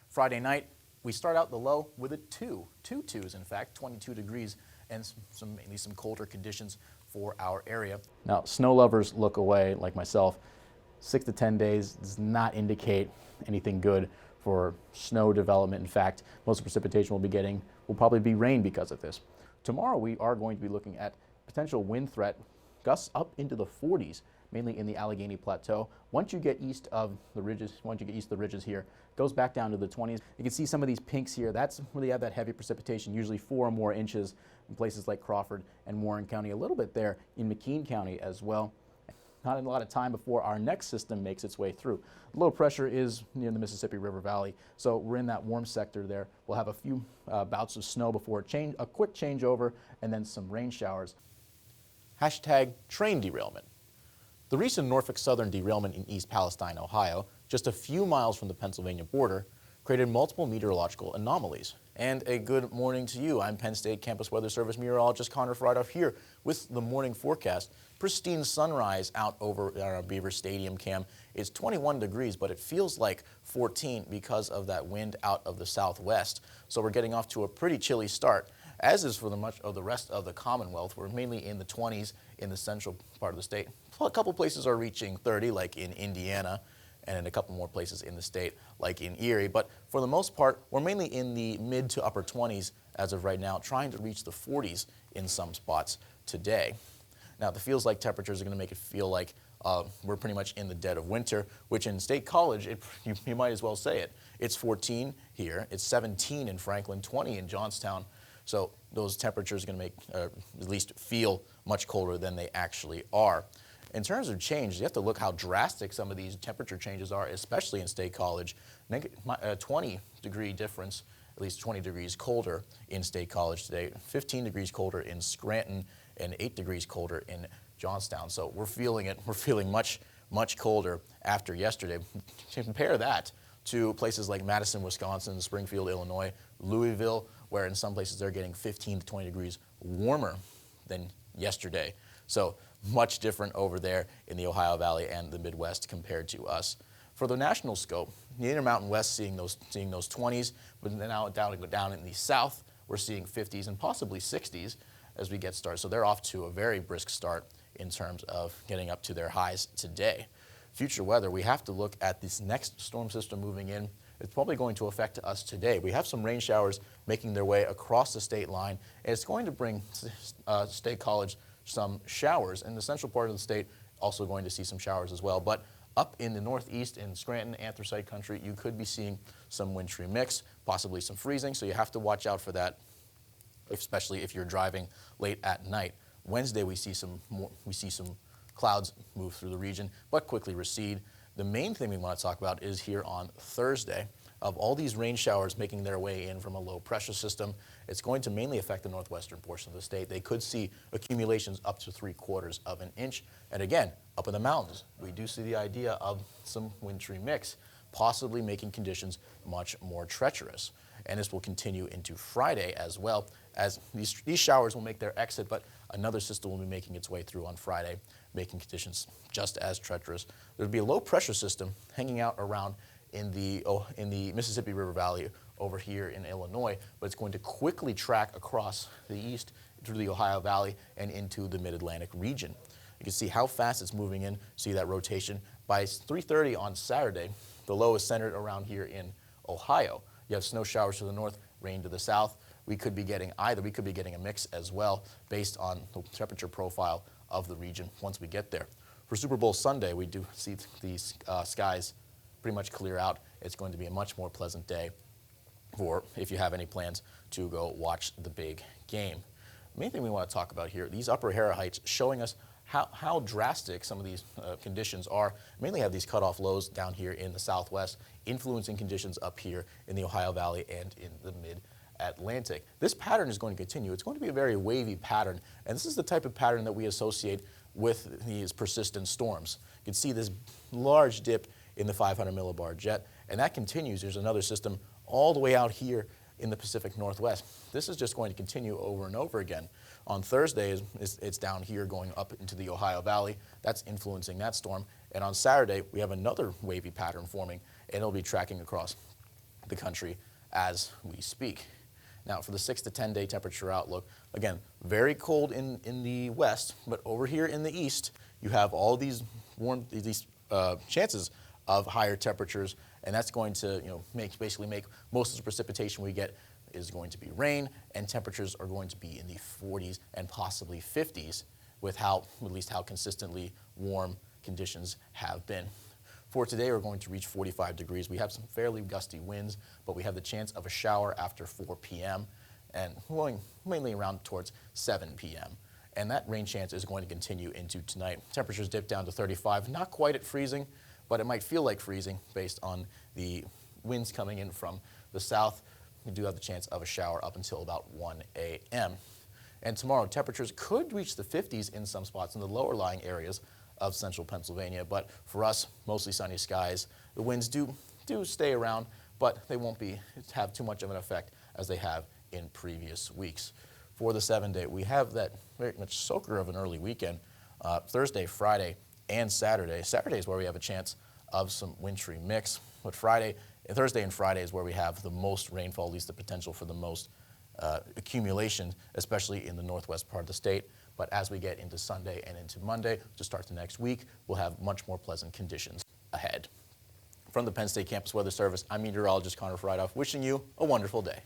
Friday night, we start out the low with a two twos in fact, 22 degrees, and mainly some colder conditions for our area. Now, snow lovers look away like myself. 6 to 10 days does not indicate anything good for snow development. In fact, most of the precipitation we'll be getting will probably be rain because of this. Tomorrow we are going to be looking at potential wind threat, gusts up into the 40s, mainly in the Allegheny Plateau. Once you get east of the ridges here, it goes back down to the 20s. You can see some of these pinks here. That's where they have that heavy precipitation, usually 4 or more inches in places like Crawford and Warren County, a little bit there in McKean County as well. Not a lot of time before our next system makes its way through. Low pressure is near the Mississippi River Valley, so we're in that warm sector there. We'll have a few bouts of snow before a quick changeover, and then some rain showers. Hashtag train derailment. The recent Norfolk Southern derailment in East Palestine, Ohio, just a few miles from the Pennsylvania border, created multiple meteorological anomalies. And a good morning to you. I'm Penn State Campus Weather Service meteorologist Connor Freidhoff here with the morning forecast. Pristine sunrise out over our Beaver Stadium cam. It's 21 degrees, but it feels like 14 because of that wind out of the southwest. So we're getting off to a pretty chilly start, as is for much of the rest of the Commonwealth. We're mainly in the 20s in the central part of the state. A couple places are reaching 30, like in Indiana, and in a couple more places in the state, like in Erie. But for the most part, we're mainly in the mid to upper 20s as of right now, trying to reach the 40s in some spots today. Now, it feels like temperatures are going to make it feel like we're pretty much in the dead of winter, which in State College, you might as well say it. It's 14 here, it's 17 in Franklin, 20 in Johnstown. So those temperatures are going to make, at least feel much colder than they actually are. In terms of change, you have to look how drastic some of these temperature changes are, especially in State College. 20-degree difference, at least 20 degrees colder in State College today, 15 degrees colder in Scranton, and 8 degrees colder in Johnstown. So we're feeling it. We're feeling much, much colder after yesterday. Compare that to places like Madison, Wisconsin, Springfield, Illinois, Louisville, where in some places they're getting 15 to 20 degrees warmer than yesterday. So much different over there in the Ohio Valley and the Midwest compared to us. For the national scope, the Intermountain West seeing those 20s, but now down in the South, we're seeing 50s and possibly 60s as we get started. So they're off to a very brisk start in terms of getting up to their highs today. Future weather, we have to look at this next storm system moving in. It's probably going to affect us today. We have some rain showers making their way across the state line, and it's going to bring State College some showers. In the central part of the state, also going to see some showers as well. But up in the northeast in Scranton, Anthracite country, you could be seeing some wintry mix, possibly some freezing, so you have to watch out for that, especially if you're driving late at night. Wednesday, we see some clouds move through the region, but quickly recede. The main thing we want to talk about is here on Thursday. Of all these rain showers making their way in from a low pressure system, it's going to mainly affect the northwestern portion of the state. They could see accumulations up to 3/4 of an inch. And again, up in the mountains, we do see the idea of some wintry mix, possibly making conditions much more treacherous. And this will continue into Friday as well, as these showers will make their exit, but another system will be making its way through on Friday, making conditions just as treacherous. There'll be a low pressure system hanging out around in the Mississippi River Valley over here in Illinois, but it's going to quickly track across the east through the Ohio Valley and into the Mid-Atlantic region. You can see how fast it's moving in, see that rotation. By 3:30 on Saturday, the low is centered around here in Ohio. You have snow showers to the north, rain to the south. We could be getting either. We could be getting a mix as well based on the temperature profile of the region once we get there. For Super Bowl Sunday, we do see these skies pretty much clear out. It's going to be a much more pleasant day for if you have any plans to go watch the big game. The main thing we want to talk about here, these upper Hara heights showing us how drastic some of these conditions are. Mainly have these cutoff lows down here in the southwest, influencing conditions up here in the Ohio Valley and in the Mid-Atlantic. This pattern is going to continue. It's going to be a very wavy pattern, and this is the type of pattern that we associate with these persistent storms. You can see this large dip in the 500 millibar jet, and that continues. There's another system all the way out here in the Pacific Northwest. This is just going to continue over and over again. On Thursday, it's down here going up into the Ohio Valley. That's influencing that storm. And on Saturday, we have another wavy pattern forming, and it'll be tracking across the country as we speak. Now, for the 6 to 10 day temperature outlook, again, very cold in the west, but over here in the east, you have all these chances of higher temperatures, and that's going to basically make most of the precipitation we get is going to be rain, and temperatures are going to be in the 40s and possibly 50s with at least how consistently warm conditions have been. For today, we're going to reach 45 degrees. We have some fairly gusty winds, but we have the chance of a shower after 4 p.m. and blowing mainly around towards 7 p.m. And that rain chance is going to continue into tonight. Temperatures dip down to 35, not quite at freezing, but it might feel like freezing based on the winds coming in from the south. We do have the chance of a shower up until about 1 a.m. And tomorrow, temperatures could reach the 50s in some spots in the lower lying areas of central Pennsylvania, but for us, mostly sunny skies. The winds do stay around, but they won't have too much of an effect as they have in previous weeks. For the 7 day, we have that very much soaker of an early weekend, Thursday, Friday, and Saturday. Saturday is where we have a chance of some wintry mix, but Thursday and Friday is where we have the most rainfall, at least the potential for the most accumulation, especially in the northwest part of the state. But as we get into Sunday and into Monday, to start the next week, we'll have much more pleasant conditions ahead. From the Penn State Campus Weather Service, I'm meteorologist Connor Freidhoff, wishing you a wonderful day.